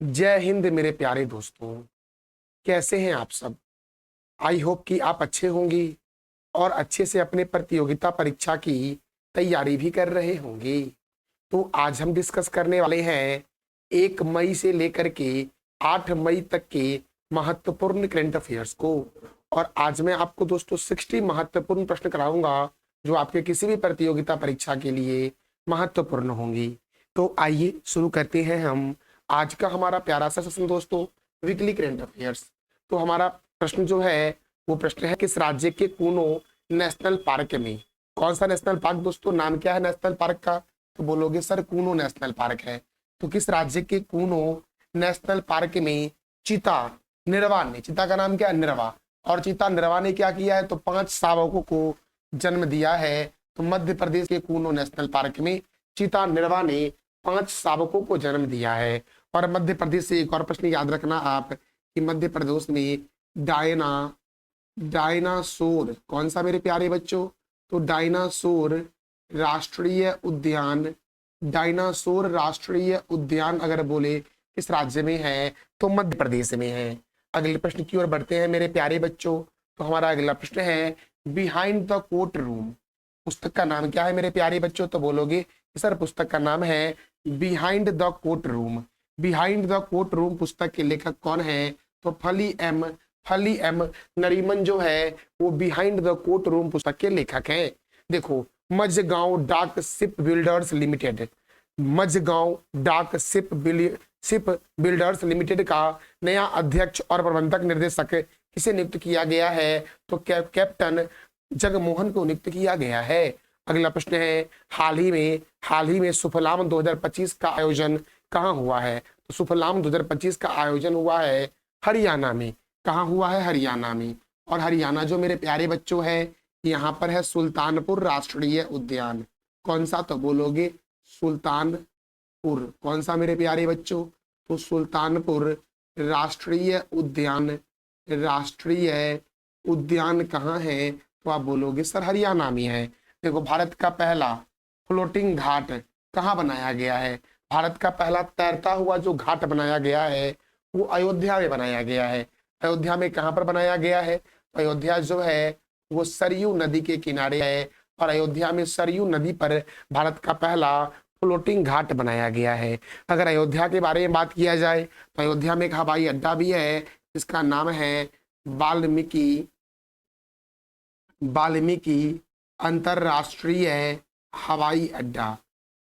जय हिंद मेरे प्यारे दोस्तों। कैसे हैं आप सब? आई होप कि आप अच्छे होंगे और अच्छे से अपने प्रतियोगिता परीक्षा की तैयारी भी कर रहे होंगे। तो आज हम डिस्कस करने वाले हैं 1 मई से लेकर के 8 मई तक के महत्वपूर्ण करंट अफेयर्स को। और आज मैं आपको दोस्तों 60 महत्वपूर्ण प्रश्न कराऊंगा जो आपके किसी भी प्रतियोगिता परीक्षा के लिए महत्वपूर्ण होंगी। तो आइए शुरू करते हैं हम आज का हमारा प्यारा सा सेशन दोस्तों, वीकली करंट अफेयर्स। तो हमारा प्रश्न जो है वो प्रश्न है, किस राज्य के कूनो नेशनल पार्क में, कौन सा नेशनल पार्क दोस्तों, नाम क्या है नेशनल पार्क का? तो बोलोगे सर कूनो नेशनल पार्क है। तो किस राज्य के कूनो नेशनल पार्क में चीता निर्वा ने, चीता का नाम क्या है? निर्वा। और चीता निर्वा ने क्या किया है? तो 5 शावकों को जन्म दिया है। तो मध्य प्रदेश के कूनो नेशनल पार्क में चीता निर्वा ने 5 शावकों को जन्म दिया है। और मध्य प्रदेश से एक और प्रश्न याद रखना आप कि मध्य प्रदेश में डायनासोर कौन सा मेरे प्यारे बच्चों? तो डायनासोर राष्ट्रीय उद्यान अगर बोले किस राज्य में है? तो मध्य प्रदेश में है। अगले प्रश्न की ओर बढ़ते हैं मेरे प्यारे बच्चों। तो हमारा अगला प्रश्न है, बिहाइंड द कोर्ट रूम पुस्तक का नाम क्या है मेरे प्यारे बच्चों? तो बोलोगे सर पुस्तक का नाम है behind the court room. Behind the court room पुस्तक के लेखक कौन है? तो फली एम नरीमन जो है वो बिहाइंड द कोर्ट रूम पुस्तक के लेखक हैं। देखो, मझगांव डाक शिप बिल्डर्स लिमिटेड, मझगांव डाक शिप बिल्डर्स लिमिटेड का नया अध्यक्ष और प्रबंधक निर्देशक किसे नियुक्त किया गया है? तो कैप्टन जगमोहन को नियुक्त किया गया है। अगला प्रश्न है, हाल ही में सुफलाम 2025 का आयोजन कहाँ हुआ है? तो सुफलाम 2025 का आयोजन हुआ है हरियाणा में। कहाँ हुआ है? हरियाणा में। और हरियाणा जो मेरे प्यारे बच्चों है यहाँ पर है सुल्तानपुर राष्ट्रीय उद्यान। कौन सा? तो बोलोगे सुल्तानपुर। कौन सा मेरे प्यारे बच्चों? तो सुल्तानपुर राष्ट्रीय उद्यान। राष्ट्रीय उद्यान कहाँ है? तो आप बोलोगे सर हरियाणा में है। देखो, भारत का पहला फ्लोटिंग घाट कहाँ बनाया गया है? भारत का पहला तैरता हुआ जो घाट बनाया गया है वो अयोध्या में बनाया गया है। अयोध्या में कहाँ पर बनाया गया है? अयोध्या जो है वो सरयू नदी के किनारे है। और अयोध्या में सरयू नदी पर भारत का पहला फ्लोटिंग घाट बनाया गया है। अगर अयोध्या के बारे में बात किया जाए तो अयोध्या में एक हवाई अड्डा भी है जिसका नाम है वाल्मीकि अंतरराष्ट्रीय हवाई अड्डा।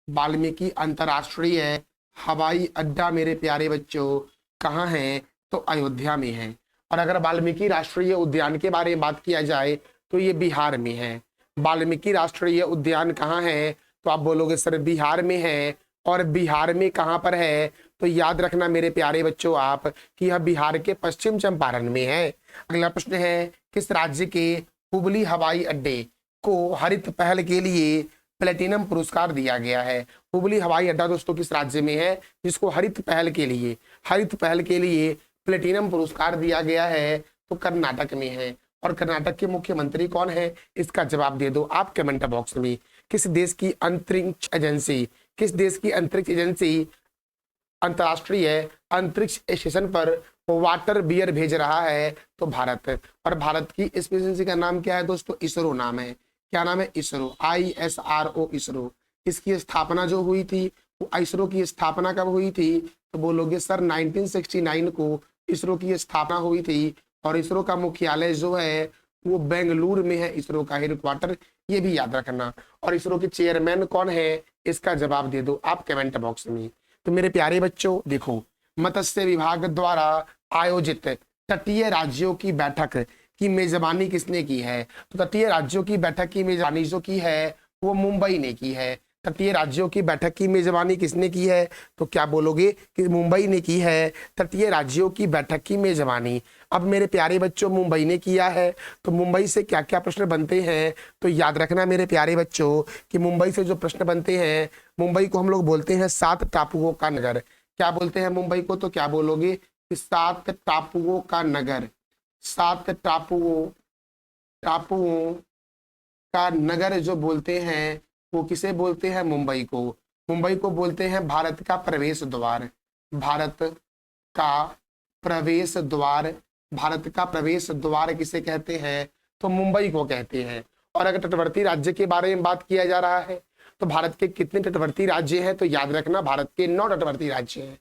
वाल्मीकि अंतरराष्ट्रीय हवाई अड्डा मेरे प्यारे बच्चों कहाँ है? तो अयोध्या में है। और अगर वाल्मीकि राष्ट्रीय उद्यान के बारे में बात किया जाए तो ये बिहार में है। वाल्मीकि राष्ट्रीय उद्यान कहाँ है? तो आप बोलोगे सर बिहार में है। और बिहार में कहाँ पर है? तो याद रखना मेरे प्यारे बच्चों आप कि यह बिहार के पश्चिम चंपारण में है। अगला प्रश्न है, किस राज्य के हुबली हवाई अड्डे को हरित पहल के लिए प्लेटिनम पुरस्कार दिया गया है? हुबली हवाई अड्डा दोस्तों किस राज्य में है जिसको हरित पहल के लिए प्लेटिनम पुरस्कार दिया गया है? तो कर्नाटक में है। और कर्नाटक के मुख्यमंत्री कौन है? इसका जवाब दे दो आप कमेंट बॉक्स में। किस देश की अंतरिक्ष एजेंसी अंतरराष्ट्रीय अंतरिक्ष स्टेशन पर वाटर बियर भेज रहा है? तो भारत। और भारत की इस एजेंसी का नाम क्या है दोस्तों? इसरो नाम है। क्या नाम है? इसरो, ISRO इसरो। इसकी स्थापना जो हुई थी वो इसरो की स्थापना कब हुई थी? तो बोलोगे सर 1969 को इसरो की स्थापना हुई थी। और इसरो का मुख्यालय जो है वो बेंगलुरु में है, इसरो का हेडक्वार्टर, ये भी याद रखना। और इसरो के चेयरमैन कौन है? इसका जवाब दे दो आप कमेंट बॉक्स में। तो मेरे प्यारे बच्चों देखो, मत्स्य विभाग द्वारा आयोजित तटीय राज्यों की बैठक की मेजबानी किसने की है? तो तटीय राज्यों की बैठक की मेजबानी जो की है वो मुंबई ने की है। तटीय राज्यों की बैठक की मेजबानी किसने की है? तो क्या बोलोगे कि मुंबई ने की है तटीय राज्यों की बैठक की मेजबानी। अब मेरे प्यारे बच्चों मुंबई ने किया है तो मुंबई से क्या क्या प्रश्न बनते हैं? तो याद रखना मेरे प्यारे बच्चों कि मुंबई से जो प्रश्न बनते हैं, मुंबई को हम लोग बोलते हैं 7 टापुओं का नगर। क्या बोलते हैं मुंबई को? तो क्या बोलोगे कि 7 टापुओं का नगर। 7 टापुओं का नगर जो बोलते हैं वो किसे बोलते हैं? मुंबई को। मुंबई को बोलते हैं भारत का प्रवेश द्वार। भारत का प्रवेश द्वार, भारत का प्रवेश द्वार किसे कहते हैं? तो मुंबई को कहते हैं। और अगर तटवर्ती राज्य के बारे में बात किया जा रहा है तो भारत के कितने तटवर्ती राज्य हैं? तो याद रखना भारत के 9 तटवर्ती राज्य हैं।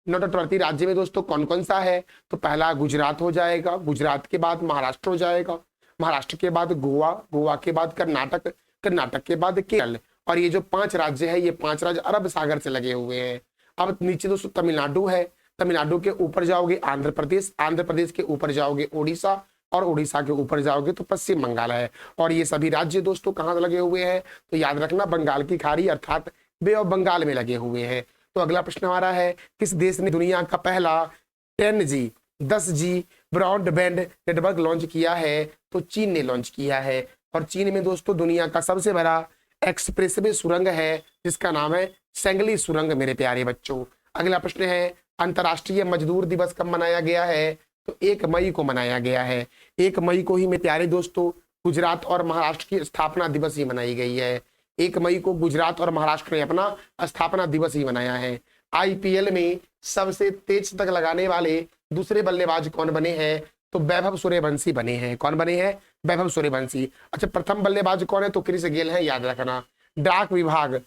9 तटवर्ती राज्य में दोस्तों कौन कौन सा है? तो पहला गुजरात हो जाएगा, गुजरात के बाद महाराष्ट्र हो जाएगा, महाराष्ट्र के बाद गोवा, गोवा के बाद कर्नाटक, कर्नाटक के बाद केरल। और ये जो 5 राज्य है, ये 5 राज्य अरब सागर से लगे हुए हैं। अब नीचे दोस्तों तमिलनाडु है, तमिलनाडु के ऊपर जाओगे आंध्र प्रदेश, आंध्र प्रदेश के ऊपर जाओगे उड़ीसा, और उड़ीसा के ऊपर जाओगे तो पश्चिम बंगाल है। और ये सभी राज्य दोस्तों कहाँ लगे हुए हैं? तो याद रखना बंगाल की खाड़ी अर्थात बे ऑफ बंगाल में लगे हुए हैं। तो अगला प्रश्न हमारा है, किस देश ने दुनिया का पहला 10G 10G broadband network launch किया है? तो चीन ने लॉन्च किया है। और चीन में दोस्तों दुनिया का सबसे बड़ा एक्सप्रेसवे सुरंग है जिसका नाम है सेंगली सुरंग मेरे प्यारे बच्चों। अगला प्रश्न है, अंतर्राष्ट्रीय मजदूर दिवस कब मनाया गया है? तो 1 मई को मनाया गया है। 1 मई को ही मेरे प्यारे दोस्तों गुजरात और महाराष्ट्र की स्थापना दिवस ही मनाई गई है। 1 मई को गुजरात और महाराष्ट्र ने अपना स्थापना दिवस ही मनाया है। आईपीएल में सबसे तेज शतक लगाने वाले दूसरे बल्लेबाज कौन बने हैं? तो वैभव सूर्यवंशी बने हैं। कौन बने हैं? वैभव सूर्यवंशी। अच्छा, प्रथम बल्लेबाज कौन है? तो क्रिस गेल है, याद रखना। डाक विभाग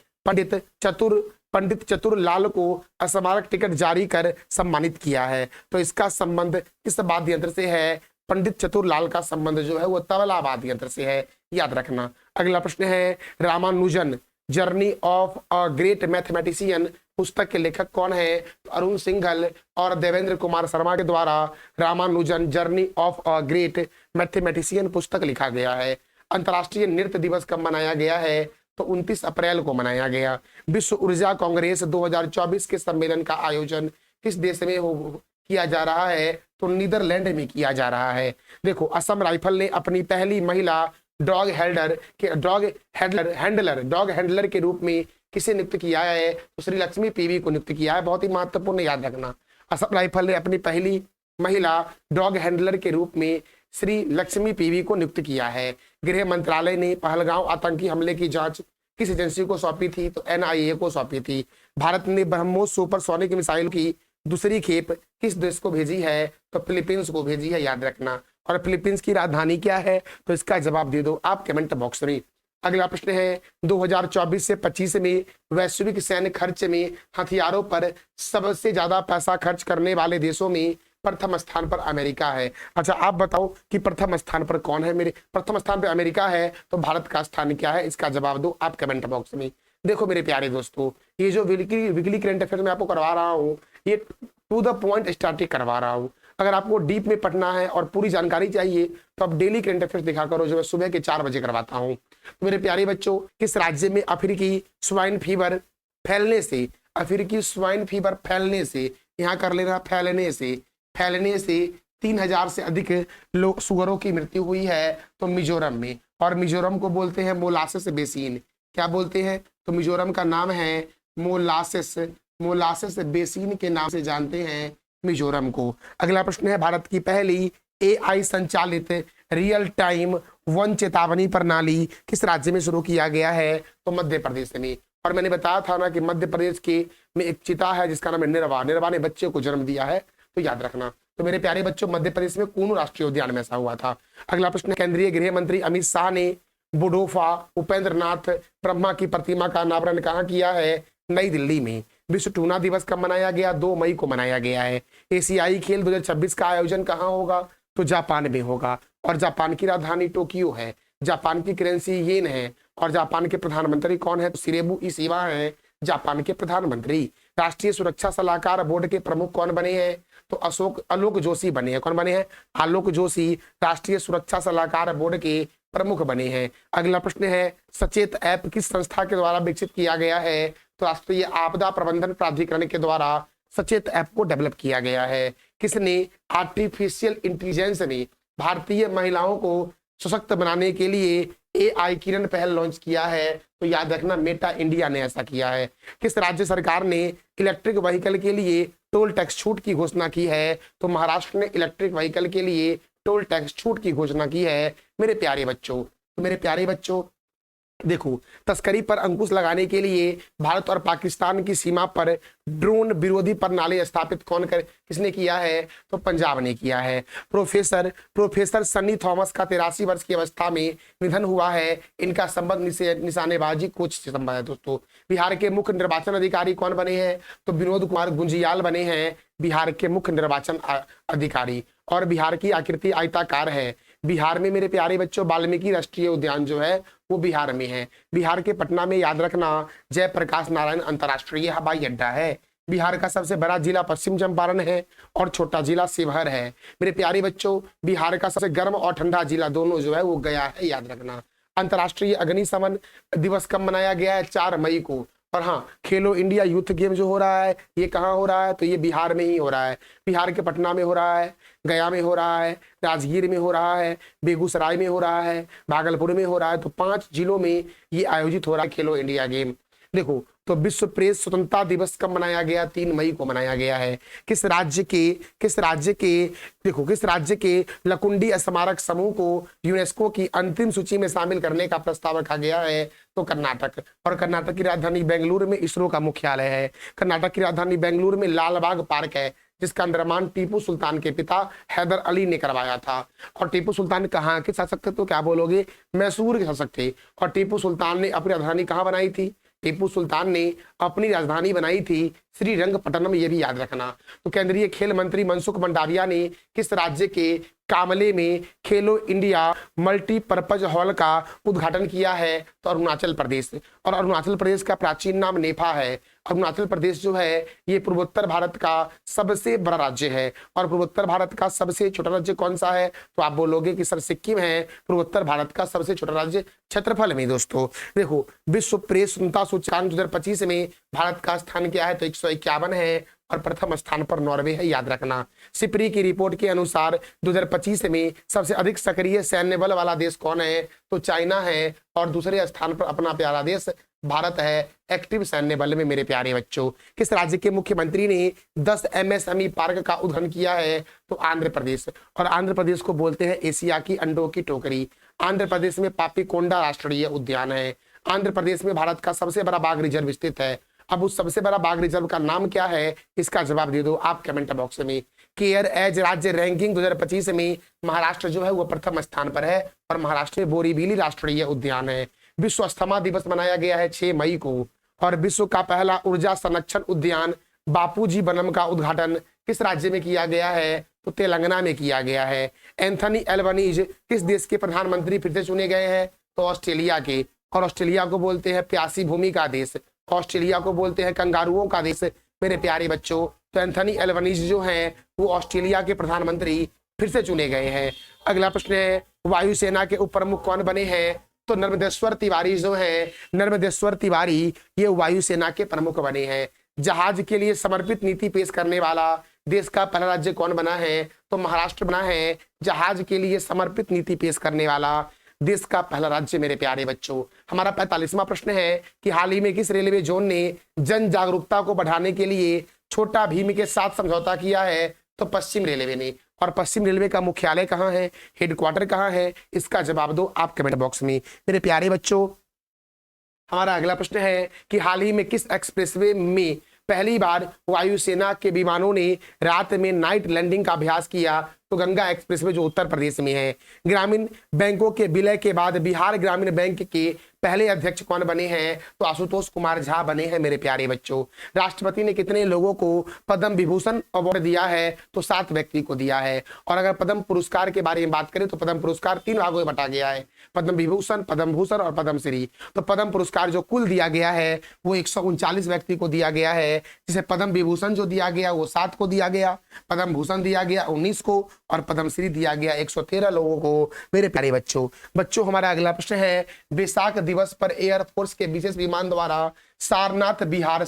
पंडित चतुर लाल को स्मारक टिकट जारी कर सम्मानित किया है। तो इसका संबंध किस वाद्य यंत्र से है? पंडित चतुर लाल का संबंध जो है वो तबला वाद्य यंत्र से है, याद रखना। अगला प्रश्न है, Ramanujan journey of a great mathematician पुस्तक के लेखक कौन है? तो अरुण सिंघल और देवेंद्र कुमार शर्मा के द्वारा Ramanujan journey of a great mathematician पुस्तक लिखा गया है। अंतर्राष्ट्रीय नृत्य दिवस कब मनाया गया है? तो 29 अप्रैल को मनाया गया। विश्व ऊर्जा कांग्रेस 2024 के सम्मेलन का आयोजन किस देश में किया जा रहा है? तो नीदरलैंड में किया जा रहा है। देखो, असम राइफल ने अपनी पहली महिला डॉग हैंडलर के रूप में किसे नियुक्त किया है? तो श्री लक्ष्मी पीवी को नियुक्त किया है। बहुत ही महत्वपूर्ण, याद रखना। असम राइफल ने अपनी पहली महिला डॉग हैंडलर के रूप में श्री लक्ष्मी पीवी को नियुक्त किया है। गृह मंत्रालय ने पहलगांव आतंकी हमले की जांच किस एजेंसी को सौंपी थी? तो एनआईए को सौंपी थी। भारत ने ब्रह्मोस सुपरसोनिक मिसाइल की दूसरी खेप किस देश को भेजी है? तो फिलीपींस को भेजी है, याद रखना। और फिलीपींस की राजधानी क्या है? तो इसका जवाब दे दो आप कमेंट बॉक्स में। अगला प्रश्न है, 2024 से 25 में वैश्विक सैन्य खर्च में हथियारों पर सबसे ज्यादा पैसा खर्च करने वाले देशों में प्रथम स्थान पर अमेरिका है। अच्छा, आप बताओ कि प्रथम स्थान पर कौन है? मेरे प्रथम स्थान पर अमेरिका है, तो भारत का स्थान क्या है? इसका जवाब दो आप कमेंट बॉक्स में। देखो मेरे प्यारे दोस्तों, ये जो वीकली करंट अफेयर में आपको करवा रहा हूँ, ये टू द पॉइंट स्टार्टिंग करवा रहा हूँ। अगर आपको डीप में पढ़ना है और पूरी जानकारी चाहिए तो आप डेली करंट अफेयर्स देखा करो, जो मैं सुबह के 4 बजे करवाता हूँ। तो मेरे प्यारे बच्चों, किस राज्य में अफ्रीकी स्वाइन फीवर फैलने से, यहाँ कर लेना फैलने से 3000 से अधिक लोग सुअरों की मृत्यु हुई है? तो मिजोरम में। और मिजोरम को बोलते हैं मोलासेस बेसिन। क्या बोलते हैं? तो मिजोरम का नाम है मोलासेस बेसिन के नाम से जानते हैं मिजोरम को। अगला प्रश्न है, भारत की पहली एआई संचालित रियल टाइम वन चेतावनी प्रणाली किस राज्य में शुरू किया गया है? तो मध्य प्रदेश में। और मैंने बताया था ना कि मध्य प्रदेश के में एक चिता है जिसका नाम है निर्वा ने बच्चे को जन्म दिया है, तो याद रखना। तो मेरे प्यारे बच्चों, मध्य प्रदेश में कूनू राष्ट्रीय उद्यान में ऐसा हुआ था। अगला प्रश्न, केंद्रीय गृह मंत्री अमित शाह ने बुडोफा उपेंद्र नाथ ब्रह्मा की प्रतिमा का अनावरण कहाँ किया है? नई दिल्ली में। विश्व टूना दिवस कब मनाया गया? 2 मई को मनाया गया है। एशियाई खेल 2026 का आयोजन कहाँ होगा? तो जापान में होगा। और जापान की राजधानी टोक्यो है। जापान की करेंसी येन है। और जापान के प्रधानमंत्री कौन है? तो शिरेबु इशिवा है जापान के प्रधानमंत्री। राष्ट्रीय सुरक्षा सलाहकार बोर्ड के प्रमुख कौन बने हैं? तो आलोक जोशी बने हैं। कौन बने हैं? आलोक जोशी राष्ट्रीय सुरक्षा सलाहकार बोर्ड के प्रमुख बने हैं। अगला प्रश्न है, सचेत ऐप किस संस्था के द्वारा विकसित किया गया है? तो राष्ट्रीय आपदा प्रबंधन प्राधिकरण के द्वारा सचेत ऐप को डेवलप किया गया है। किसने आर्टिफिशियल इंटेलिजेंस में भारतीय महिलाओं को सशक्त बनाने के लिए एआई किरण पहल लॉन्च किया है? तो याद रखना मेटा इंडिया ने ऐसा किया है। किस राज्य सरकार ने इलेक्ट्रिक व्हीकल के लिए टोल टैक्स छूट की घोषणा की है? तो महाराष्ट्र ने इलेक्ट्रिक व्हीकल के लिए टोल टैक्स छूट की घोषणा की है मेरे प्यारे बच्चों। तो मेरे प्यारे बच्चों, देखो, तस्करी पर अंकुश लगाने के लिए भारत और पाकिस्तान की सीमा पर ड्रोन विरोधी प्रणाली स्थापित किसने किया है? तो पंजाब ने किया है। प्रोफेसर सन्नी थॉमस का 83 वर्ष की अवस्था में निधन हुआ है। इनका संबंध निशानेबाजी कोच से संबंध है। दोस्तों, बिहार के मुख्य निर्वाचन अधिकारी कौन बने हैं? तो विनोद कुमार गुंजियाल बने हैं बिहार के मुख्य निर्वाचन अधिकारी। और बिहार की आकृति आयताकार है। बिहार में मेरे प्यारे बच्चों वाल्मीकि राष्ट्रीय उद्यान जो है वो बिहार में है। बिहार के पटना में, याद रखना, जयप्रकाश नारायण अंतर्राष्ट्रीय हवाई अड्डा है। बिहार का सबसे बड़ा जिला पश्चिम चंपारण है और छोटा जिला शिवहर है। मेरे प्यारे बच्चों, बिहार का सबसे गर्म और ठंडा जिला दोनों जो है वो गया है, याद रखना। अंतर्राष्ट्रीय अग्निशमन दिवस कब मनाया गया है? 4 मई को। और हाँ, खेलो इंडिया यूथ गेम जो हो रहा है ये कहाँ हो रहा है? तो ये बिहार में ही हो रहा है। बिहार के पटना में हो रहा है, गया में हो रहा है, राजगीर में हो रहा है, बेगूसराय में हो रहा है, भागलपुर में हो रहा है। तो 5 जिलों में ये आयोजित हो रहा है खेलो इंडिया गेम। देखो, तो विश्व प्रेस स्वतंत्रता दिवस कब मनाया गया? 3 मई को मनाया गया है। किस राज्य के लकुंडी स्मारक समूह को यूनेस्को की अंतिम सूची में शामिल करने का प्रस्ताव रखा गया है? तो कर्नाटक। और कर्नाटक की राजधानी बेंगलुरु में इसरो का मुख्यालय है। कर्नाटक की राजधानी बेंगलुरु में लालबाग पार्क है, जिसका निर्माण टीपू सुल्तान के पिता हैदर अली ने करवाया था। और टीपू सुल्तान कहाँ के शासक थे? तो क्या बोलोगे? मैसूर के शासक थे। और टीपू सुल्तान ने अपनी राजधानी कहाँ बनाई थी? टीपू सुल्तान ने अपनी राजधानी बनाई थी श्रीरंगपट्टनम, ये भी याद रखना। तो केंद्रीय खेल मंत्री मनसुख मंडाविया ने किस राज्य के कामले में खेलो इंडिया मल्टीपर्पज हॉल का उद्घाटन किया है? तो अरुणाचल प्रदेश। और अरुणाचल प्रदेश का प्राचीन नाम नेपा है। अरुणाचल प्रदेश जो है ये पूर्वोत्तर भारत का सबसे बड़ा राज्य है। और पूर्वोत्तर भारत का सबसे छोटा राज्य कौन सा है? तो आप बोलोगे कि सर सिक्किम है पूर्वोत्तर भारत का सबसे छोटा राज्य क्षेत्रफल में। दोस्तों देखो, विश्व प्रेस स्वतंत्रता सूचकांक 2025 में भारत का स्थान क्या है? तो 151 है और प्रथम स्थान पर नॉर्वे है, याद रखना। सिपरी की रिपोर्ट के अनुसार 2025 में सबसे अधिक सक्रिय सैन्य बल वाला देश कौन है? तो चाइना है। और दूसरे स्थान पर अपना प्यारा देश भारत है एक्टिव सैन्य बल में। मेरे प्यारे बच्चों, किस राज्य के मुख्यमंत्री ने 10 MSME पार्क का उद्घाटन किया है? तो आंध्र प्रदेश। और आंध्र प्रदेश को बोलते हैं एशिया की अंडों की टोकरी। आंध्र प्रदेश में पापीकोंडा राष्ट्रीय उद्यान है। आंध्र प्रदेश में भारत का सबसे बड़ा बाघ रिजर्व स्थित है। अब उस सबसे बड़ा बाघ रिजर्व का नाम क्या है? इसका जवाब दे दो आप कमेंट बॉक्स में। केयर एज राज्य रैंकिंग 2025 में महाराष्ट्र जो है वो प्रथम स्थान पर है और महाराष्ट्र में बोरीवली राष्ट्रीय उद्यान है। विश्व अस्थमा दिवस मनाया गया है 6 मई को। और विश्व का पहला ऊर्जा संरक्षण उद्यान बापूजी बनम का उद्घाटन किस राज्य में किया गया है? तो तेलंगाना में किया गया है। एंथनी एल्बनीज किस देश के प्रधानमंत्री फिर से चुने गए हैं? तो ऑस्ट्रेलिया के। और ऑस्ट्रेलिया को बोलते हैं प्यासी भूमि का देश। ऑस्ट्रेलिया को बोलते हैं कंगारुओं का देश। मेरे प्यारे बच्चों, तो एंथनी एल्बनीज जो हैं वो ऑस्ट्रेलिया के प्रधानमंत्री फिर से चुने गए हैं। अगला प्रश्न है, वायुसेना के उप प्रमुख कौन बने हैं? तो नर्मदेश्वर तिवारी जो है, नर्मदेश्वर तिवारी ये वायुसेना के प्रमुख बने हैं। जहाज के लिए समर्पित नीति पेश करने वाला देश का पहला राज्य कौन बना है? तो महाराष्ट्र बना है। जहाज के लिए समर्पित नीति पेश करने वाला देश का पहला राज्य। मेरे प्यारे बच्चों, हमारा 45वां प्रश्न है कि हाल ही में किस रेलवे जोन ने जन जागरूकता को बढ़ाने के लिए छोटा भीम के साथ समझौता किया है? तो पश्चिम रेलवे ने। और पश्चिम रेलवे का मुख्यालय कहाँ है? हेडक्वार्टर कहाँ है? इसका जवाब दो आप कमेंट बॉक्स में। मेरे प्यारे बच्चों, हमारा अगला प्रश्न है कि हाल ही में किस एक्सप्रेसवे में पहली बार वायुसेना के विमानों ने रात में नाइट लैंडिंग का अभ्यास किया? तो गंगा एक्सप्रेसवे जो उत्तर प्रदेश में है। ग्रामीण बैंकों के विलय के बाद बिहार ग्रामीण बैंक के पहले अध्यक्ष कौन बने हैं? तो आशुतोष कुमार झा बने हैं। मेरे प्यारे बच्चों, राष्ट्रपति ने कितने लोगों को पद्म विभूषण अवार्ड दिया है? तो 7 व्यक्ति को दिया है। और अगर पद्म पुरस्कार के बारे में बात करें तो पद्म पुरस्कार 3 भागों में बांटा गया है, पद्म विभूषण, पद्म भूषण और पद्मश्री। तो पद्म पुरस्कार जो कुल दिया गया है वो 139 व्यक्ति को दिया गया है, जिसे पद्म विभूषण जो दिया गया वो 7 को दिया गया, पद्म भूषण दिया गया 19 को और पद्मश्री दिया गया 113 लोगों को। मेरे प्यारे बच्चों, हमारा अगला प्रश्न है, वैशाख दिवस पर एयरफोर्स के विशेष विमान द्वारा सारनाथ विहार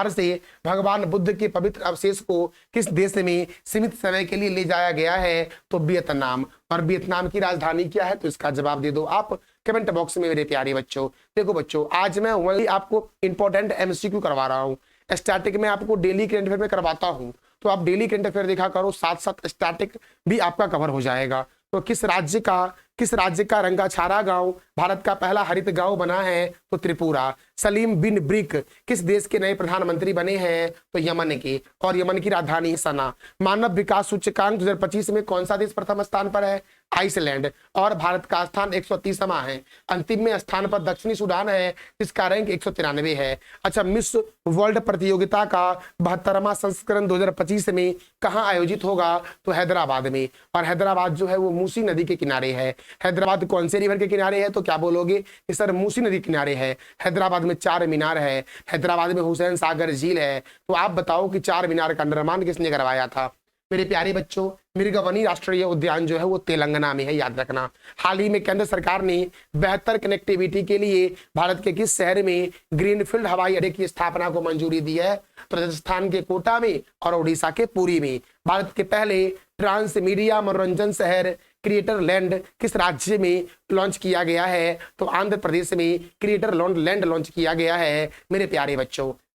से भगवान बुद्ध के पवित्र अवशेष को किस देश में सीमित समय के लिए ले जाया गया है? तो वियतनाम। और वियतनाम की राजधानी क्या है? तो इसका जवाब दे दो आप कमेंट बॉक्स में। मेरे प्यारे बच्चों, देखो बच्चों, आज मैं वही आपको इंपॉर्टेंट MCQ करवा रहा हूँ। स्टैटिक में आपको डेली करंट अफेयर में करवाता हूँ, तो आप डेली करंट अफेयर देखा करो, साथ साथ स्टैटिक भी आपका कवर हो जाएगा। तो किस राज्य का किस राज्य का रंगाछारा गांव भारत का पहला हरित गांव बना है? तो त्रिपुरा। सलीम बिन ब्रिक किस देश के नए प्रधानमंत्री बने हैं? तो यमन के, और यमन की राजधानी सना। मानव विकास सूचकांक 2025 में कौन सा देश प्रथम स्थान पर है? आइसलैंड। और भारत का स्थान 130वां है। अंतिम में स्थान पर दक्षिणी सूडान है जिसका रैंक 193 है। अच्छा, मिस वर्ल्ड प्रतियोगिता का 72वां संस्करण 2025 में कहाँ आयोजित होगा? तो हैदराबाद में। और हैदराबाद जो है वो मूसी नदी के किनारे है। हैदराबाद कौन से रिवर के किनारे है? तो क्या बोलोगे कि सर मूसी नदी के किनारे है। हैदराबाद में चार मीनार है, हैदराबाद में हुसैन सागर झील है। तो आप बताओ कि चार मीनार का निर्माण किसने करवाया था? मेरे प्यारे बच्चों, मिर्गवनी राष्ट्रीय उद्यान जो है वो तेलंगाना में है, याद रखना। हाल ही में केंद्र सरकार ने बेहतर कनेक्टिविटी के लिए भारत के किस शहर में ग्रीनफील्ड हवाई अड्डे की स्थापना को मंजूरी दी है? तो राजस्थान के कोटा में और उड़ीसा के पुरी में। भारत के पहले ट्रांस मीडिया मनोरंजन शहर क्रिएटर लैंड किस राज्य में लॉन्च किया गया है? तो आंध्र प्रदेश में क्रिएटर लैंड लॉन्च किया गया है। मेरे प्यारे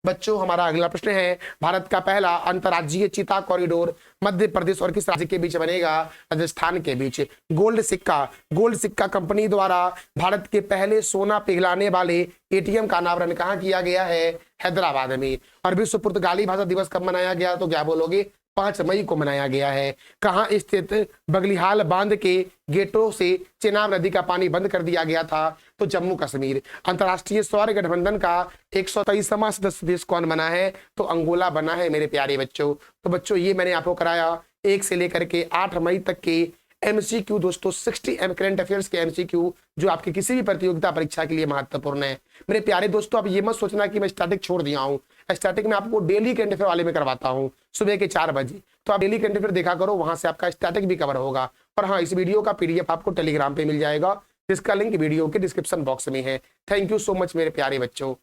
बच्चों हमारा अगला प्रश्न है, भारत का पहला अंतर्राज्यीय चीता कॉरिडोर मध्य प्रदेश और किस राज्य के बीच बनेगा? राजस्थान के बीच। गोल्ड सिक्का कंपनी द्वारा भारत के पहले सोना पिघलाने वाले एटीएम का अनावरण कहाँ किया गया है? हैदराबाद में। और विश्व पुर्तगाली भाषा दिवस कब मनाया गया? तो क्या बोलोगे? 5 मई को मनाया गया है। कहाँ स्थित बगलिहाल बांध के गेटों से चेनाब नदी का पानी बंद कर दिया गया था? तो जम्मू कश्मीर। अंतर्राष्ट्रीय सौर गठबंधन का 123वां सदस्य देश कौन बना है? तो अंगोला बना है। मेरे प्यारे बच्चों, तो बच्चों ये मैंने आपको कराया 1 से लेकर के 8 मई तक के एमसीक्यू दोस्तों, 60 करंट अफेयर्स के एमसीक्यू जो आपकी किसी भी प्रतियोगिता परीक्षा के लिए महत्वपूर्ण है। मेरे प्यारे दोस्तों, अब ये मत सोचना कि मैं स्टैटिक छोड़ दिया हूँ। स्टैटिक में आपको डेली करंट अफेयर वाले में करवाता हूँ सुबह के 4 बजे, तो आप डेली करंट अफेयर देखा करो, वहां से आपका स्टैटिक भी कवर होगा। और हाँ, इस वीडियो का पीडीएफ आपको टेलीग्राम पे मिल जाएगा जिसका लिंक वीडियो के डिस्क्रिप्शन बॉक्स में है। थैंक यू सो मच मेरे प्यारे बच्चों।